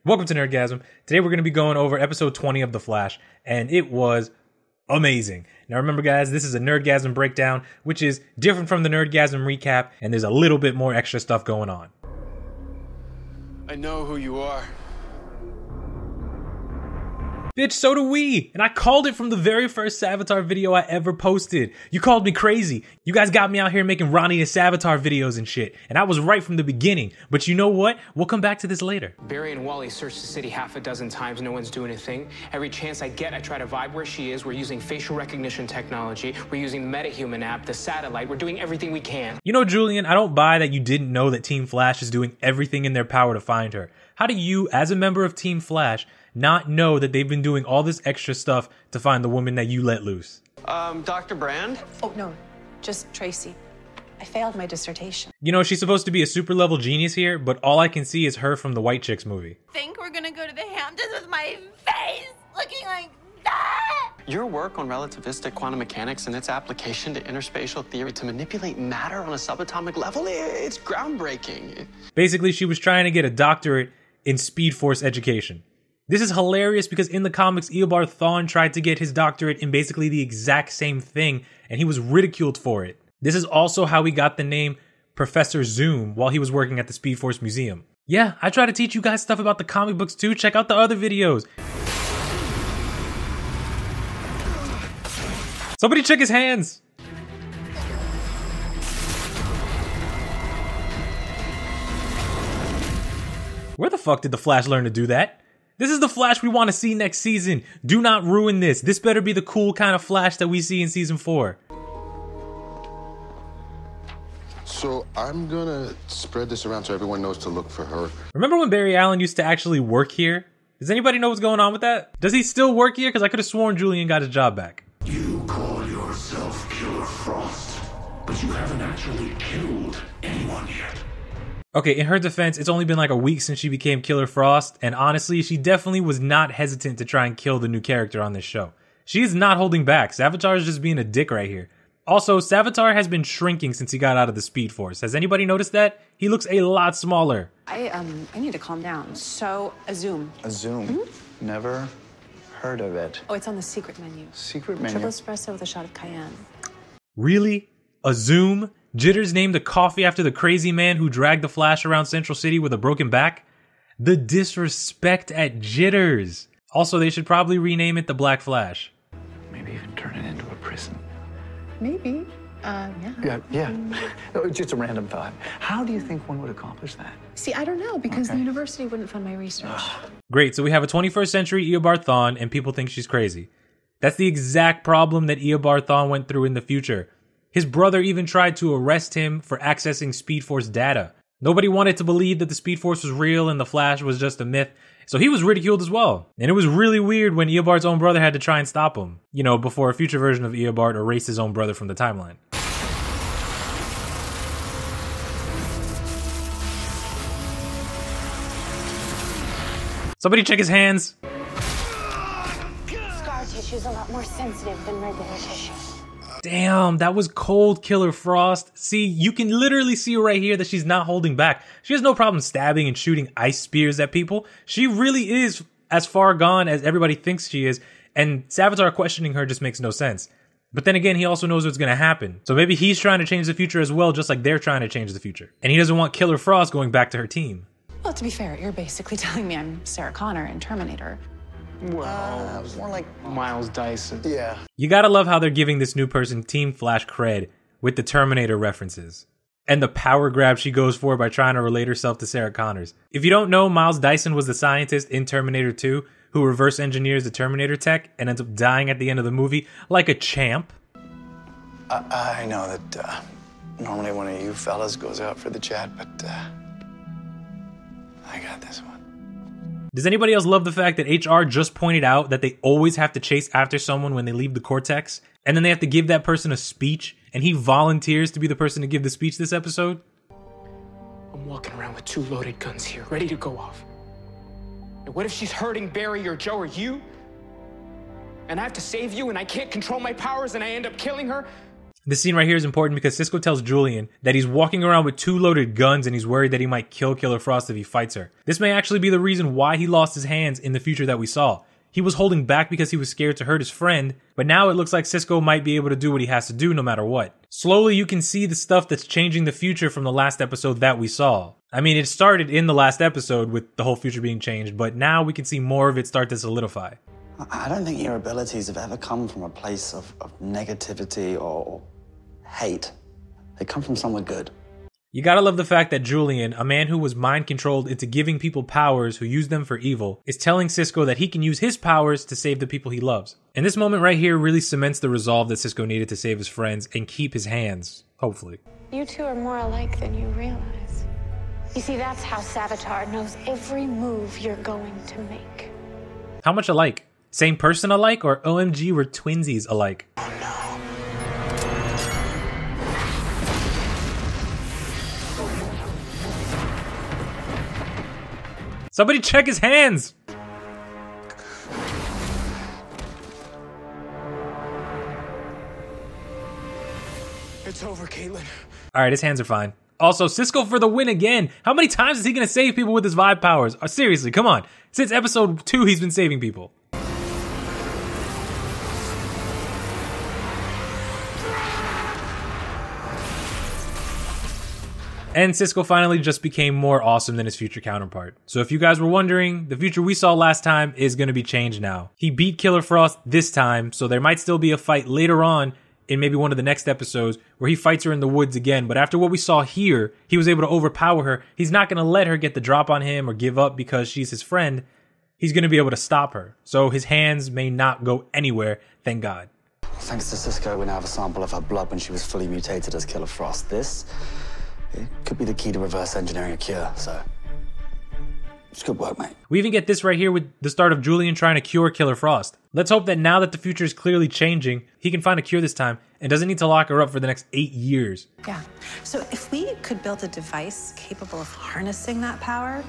Welcome to Nerdgasm. Today we're going to be going over episode 20 of The Flash, and it was amazing. Now remember guys, this is a Nerdgasm breakdown, which is different from the Nerdgasm recap, and there's a little bit more extra stuff going on. I know who you are. Bitch, so do we! And I called it from the very first Savitar video I ever posted. You called me crazy. You guys got me out here making Ronnie and Savitar videos and shit. And I was right from the beginning. But you know what? We'll come back to this later. Barry and Wally searched the city half a dozen times. No one's doing a thing. Every chance I get, I try to vibe where she is. We're using facial recognition technology. We're using the MetaHuman app, the satellite. We're doing everything we can. You know, Julian, I don't buy that you didn't know that Team Flash is doing everything in their power to find her. How do you, as a member of Team Flash, not know that they've been doing all this extra stuff to find the woman that you let loose? Dr. Brand? Oh, no, just Tracy. I failed my dissertation. You know, she's supposed to be a super level genius here, but all I can see is her from the White Chicks movie. Think we're gonna go to the Hamptons with my face looking like that? Your work on relativistic quantum mechanics and its application to interspatial theory to manipulate matter on a subatomic level, it's groundbreaking. Basically, she was trying to get a doctorate in Speed Force education. This is hilarious because in the comics, Eobard Thawne tried to get his doctorate in basically the exact same thing, and he was ridiculed for it. This is also how he got the name Professor Zoom while he was working at the Speed Force Museum. Yeah, I try to teach you guys stuff about the comic books too. Check out the other videos. Somebody check his hands. Where the fuck did the Flash learn to do that? This is the Flash we want to see next season. Do not ruin this. This better be the cool kind of Flash that we see in season 4. So I'm gonna spread this around so everyone knows to look for her. Remember when Barry Allen used to actually work here? Does anybody know what's going on with that? Does he still work here? Because I could have sworn Julian got his job back. You call yourself Killer Frost, but you haven't actually killed anyone yet. Okay, in her defense, it's only been like a week since she became Killer Frost, and honestly, she definitely was not hesitant to try and kill the new character on this show. She is not holding back. Savitar is just being a dick right here. Also, Savitar has been shrinking since he got out of the Speed Force. Has anybody noticed that? He looks a lot smaller. I need to calm down. So, a Zoom. A Zoom? Never heard of it. Oh, it's on the secret menu. Secret menu? Triple espresso with a shot of cayenne. Really? A Zoom? Jitters named the coffee after the crazy man who dragged the Flash around Central City with a broken back? The disrespect at Jitters. Also, they should probably rename it the Black Flash. Maybe even turn it into a prison. Maybe. Yeah. Oh, just a random thought. How do you think one would accomplish that? See, I don't know, because the university wouldn't fund my research. Great, so we have a 21st century Eobard Thawne, and people think she's crazy. That's the exact problem that Eobard Thawne went through in the future. His brother even tried to arrest him for accessing Speed Force data. Nobody wanted to believe that the Speed Force was real and the Flash was just a myth, so he was ridiculed as well. And it was really weird when Eobard's own brother had to try and stop him, you know, before a future version of Eobard erased his own brother from the timeline. Somebody check his hands. Scar tissue is a lot more sensitive than regular tissue. Damn, that was cold, Killer Frost. See, you can literally see right here that she's not holding back. She has no problem stabbing and shooting ice spears at people. She really is as far gone as everybody thinks she is, and Savitar questioning her just makes no sense. But then again, he also knows what's gonna happen. So maybe he's trying to change the future as well, just like they're trying to change the future. And he doesn't want Killer Frost going back to her team. Well, to be fair, you're basically telling me I'm Sarah Connor in Terminator. Well, more like Miles Dyson. Yeah. You gotta love how they're giving this new person Team Flash cred with the Terminator references. And the power grab she goes for by trying to relate herself to Sarah Connors. If you don't know, Miles Dyson was the scientist in Terminator 2 who reverse engineers the Terminator tech and ends up dying at the end of the movie like a champ. I know that normally one of you fellas goes out for the chat, but I got this one. Does anybody else love the fact that HR just pointed out that they always have to chase after someone when they leave the Cortex? And then they have to give that person a speech, and he volunteers to be the person to give the speech this episode? I'm walking around with 2 loaded guns here, ready to go off. And what if she's hurting Barry or Joe or you? And I have to save you, and I can't control my powers, and I end up killing her? This scene right here is important because Cisco tells Julian that he's walking around with 2 loaded guns and he's worried that he might kill Killer Frost if he fights her. This may actually be the reason why he lost his hands in the future that we saw. He was holding back because he was scared to hurt his friend, but now it looks like Cisco might be able to do what he has to do no matter what. Slowly you can see the stuff that's changing the future from the last episode that we saw. I mean, it started in the last episode with the whole future being changed, but now we can see more of it start to solidify. I don't think your abilities have ever come from a place of negativity or hate. They come from somewhere good. You gotta love the fact that Julian, a man who was mind controlled into giving people powers who use them for evil, is telling Cisco that he can use his powers to save the people he loves. And this moment right here really cements the resolve that Cisco needed to save his friends and keep his hands, hopefully. You two are more alike than you realize. You see, that's how Savitar knows every move you're going to make. How much alike? Same person alike, or OMG, we're twinsies alike? Oh no. Somebody check his hands! It's over, Caitlin. Alright, his hands are fine. Also, Cisco for the win again! How many times is he gonna save people with his vibe powers? Seriously, come on. Since episode 2, he's been saving people. And Cisco finally just became more awesome than his future counterpart. So if you guys were wondering, the future we saw last time is going to be changed now. He beat Killer Frost this time, so there might still be a fight later on in maybe one of the next episodes where he fights her in the woods again. But after what we saw here, he was able to overpower her. He's not going to let her get the drop on him or give up because she's his friend. He's going to be able to stop her. So his hands may not go anywhere, thank God. Thanks to Cisco, we now have a sample of her blood when she was fully mutated as Killer Frost. It could be the key to reverse engineering a cure, so it's good work, mate. We even get this right here with the start of Julian trying to cure Killer Frost. Let's hope that now that the future is clearly changing, he can find a cure this time and doesn't need to lock her up for the next 8 years. Yeah. So if we could build a device capable of harnessing that power,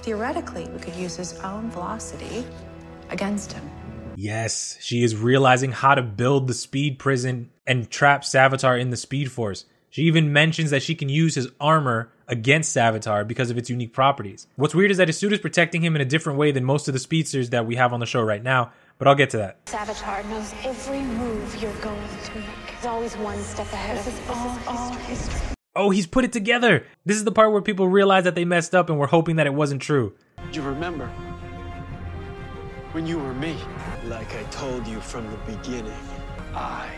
theoretically, we could use his own velocity against him. Yes, she is realizing how to build the speed prison and trap Savitar in the Speed Force. She even mentions that she can use his armor against Savitar because of its unique properties. What's weird is that his suit is protecting him in a different way than most of the speedsters that we have on the show right now, but I'll get to that. Savitar knows every move you're going to make. He's always one step ahead of us. This is all history. Oh, he's put it together! This is the part where people realize that they messed up and were hoping that it wasn't true. You remember when you were me? Like I told you from the beginning, I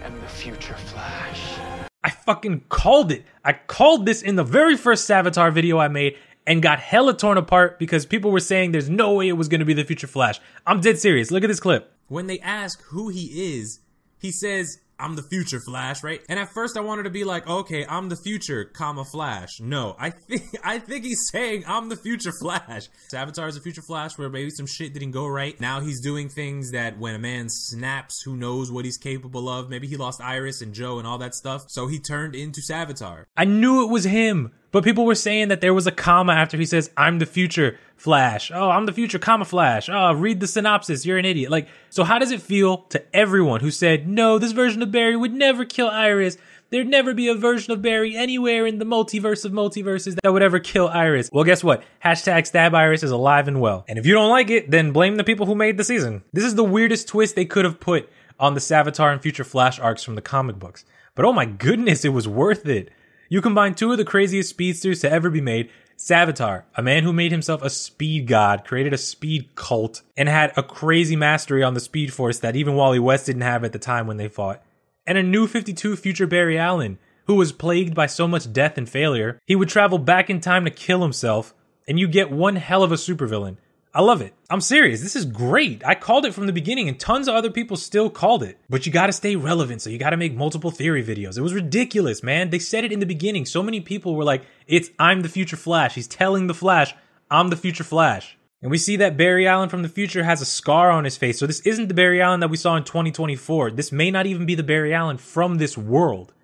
am the future Flash. I fucking called it. I called this in the very first Savitar video I made and got hella torn apart because people were saying there's no way it was going to be the future Flash. I'm dead serious. Look at this clip. When they ask who he is, he says, I'm the future Flash, right? And at first I wanted to be like, okay, I'm the future, comma, Flash. No, I think he's saying I'm the future Flash. Savitar is a future Flash where maybe some shit didn't go right. Now he's doing things that when a man snaps, who knows what he's capable of. Maybe he lost Iris and Joe and all that stuff. So he turned into Savitar. I knew it was him. But people were saying that there was a comma after he says, I'm the future Flash. Oh, I'm the future comma Flash. Oh, read the synopsis. You're an idiot. Like, so how does it feel to everyone who said, no, this version of Barry would never kill Iris. There'd never be a version of Barry anywhere in the multiverse of multiverses that would ever kill Iris. Well, guess what? Hashtag Stab Iris is alive and well. And if you don't like it, then blame the people who made the season. This is the weirdest twist they could have put on the Savitar and Future Flash arcs from the comic books. But oh my goodness, it was worth it. You combine two of the craziest speedsters to ever be made, Savitar, a man who made himself a speed god, created a speed cult, and had a crazy mastery on the Speed Force that even Wally West didn't have at the time when they fought, and a new 52 future Barry Allen, who was plagued by so much death and failure, he would travel back in time to kill himself, and you get one hell of a supervillain. I love it. I'm serious. This is great. I called it from the beginning and tons of other people still called it. But you gotta stay relevant, so you gotta make multiple theory videos. It was ridiculous, man. They said it in the beginning. So many people were like, I'm the future Flash. He's telling the Flash, I'm the future Flash. And we see that Barry Allen from the future has a scar on his face. So this isn't the Barry Allen that we saw in 2024. This may not even be the Barry Allen from this world.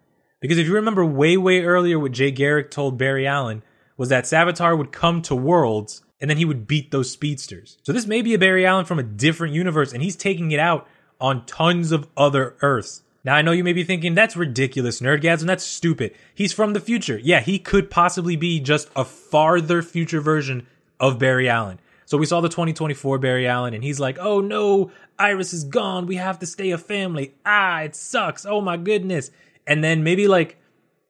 Because if you remember way earlier what Jay Garrick told Barry Allen was that Savitar would come to Worlds and then he would beat those speedsters. So this may be a Barry Allen from a different universe, and he's taking it out on tons of other Earths. Now, I know you may be thinking, that's ridiculous, Nerdgasm, that's stupid. He's from the future. Yeah, he could possibly be just a farther future version of Barry Allen. So we saw the 2024 Barry Allen, and he's like, oh no, Iris is gone. We have to stay a family. It sucks. Oh my goodness. And then maybe like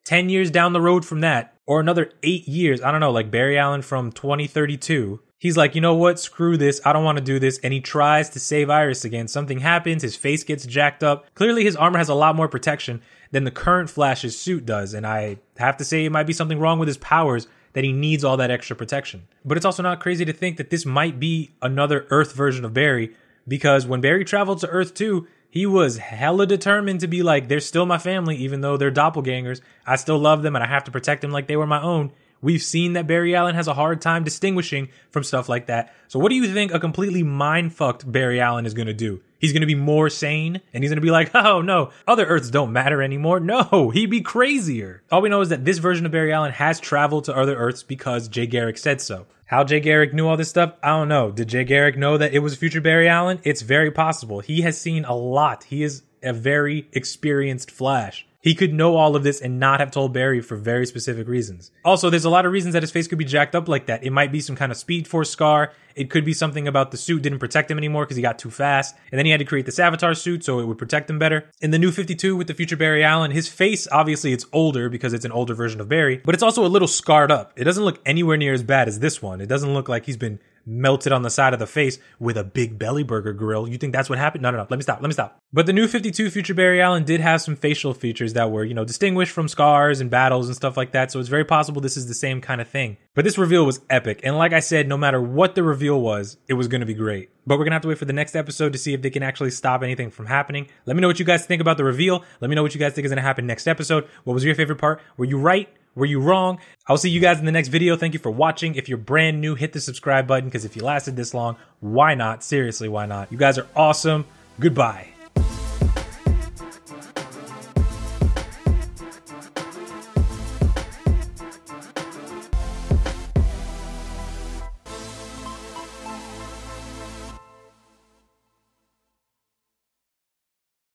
10 years down the road from that, or another 8 years, I don't know, like Barry Allen from 2032, he's like, you know what? Screw this. I don't want to do this. And he tries to save Iris again. Something happens. His face gets jacked up. Clearly, his armor has a lot more protection than the current Flash's suit does. And I have to say it might be something wrong with his powers that he needs all that extra protection. But it's also not crazy to think that this might be another Earth version of Barry, because when Barry traveled to Earth 2, he was hella determined to be like, they're still my family, even though they're doppelgangers. I still love them and I have to protect them like they were my own. We've seen that Barry Allen has a hard time distinguishing from stuff like that. So what do you think a completely mind-fucked Barry Allen is going to do? He's going to be more sane and he's going to be like, oh no, other Earths don't matter anymore. No, he'd be crazier. All we know is that this version of Barry Allen has traveled to other Earths because Jay Garrick said so. How Jay Garrick knew all this stuff, I don't know. Did Jay Garrick know that it was future Barry Allen? It's very possible. He has seen a lot. He is a very experienced Flash. He could know all of this and not have told Barry for very specific reasons. Also, there's a lot of reasons that his face could be jacked up like that. It might be some kind of Speed Force scar. It could be something about the suit didn't protect him anymore because he got too fast. And then he had to create the Savitar suit so it would protect him better. In the new 52 with the future Barry Allen, his face, obviously it's older because it's an older version of Barry, but it's also a little scarred up. It doesn't look anywhere near as bad as this one. It doesn't look like he's been melted on the side of the face with a big belly burger grill. You think that's what happened? No. Let me stop. But the new 52 future Barry Allen did have some facial features that were, distinguished from scars and battles and stuff like that. So it's very possible this is the same kind of thing. But this reveal was epic. And like I said, no matter what the reveal was, it was going to be great. But we're going to have to wait for the next episode to see if they can actually stop anything from happening. Let me know what you guys think about the reveal. Let me know what you guys think is going to happen next episode. What was your favorite part? Were you right? Were you wrong? I'll see you guys in the next video. Thank you for watching. If you're brand new, hit the subscribe button, because if you lasted this long, why not? Seriously, why not? You guys are awesome. Goodbye.